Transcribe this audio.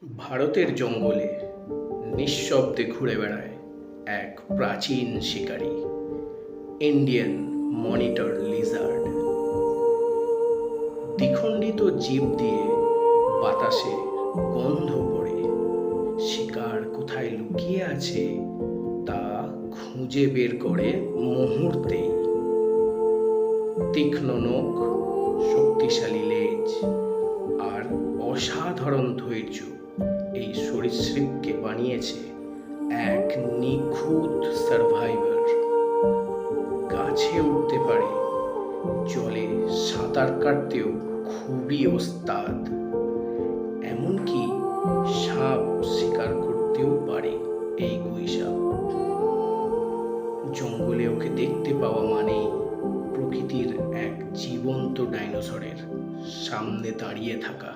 ভারতের জঙ্গলে নিঃশব্দে ঘুরে বেড়ায় এক প্রাচীন শিকারী, ইন্ডিয়ান মনিটর লিজার্ড। দ্বিখণ্ডিত জিভ দিয়ে বাতাসে গন্ধ পড়ে, শিকার কোথায় লুকিয়ে আছে তা খুঁজে বের করে মুহূর্তেই। তীক্ষ্ণ নখ, শক্তিশালী লেজ আর অসাধারণ ধৈর্য এই সরীসৃপকে বানিয়েছে এক নিখুঁত সার্ভাইভার। গাছে উঠতে পারে, জলে সাঁতার কাটতেও খুবই ওস্তাদ, এমনকি সাপ শিকার করতেও পারে এই গুইসাপ। জঙ্গলে ওকে দেখতে পাওয়া মানেই প্রকৃতির এক জীবন্ত ডাইনোসরের সামনে দাঁড়িয়ে থাকা।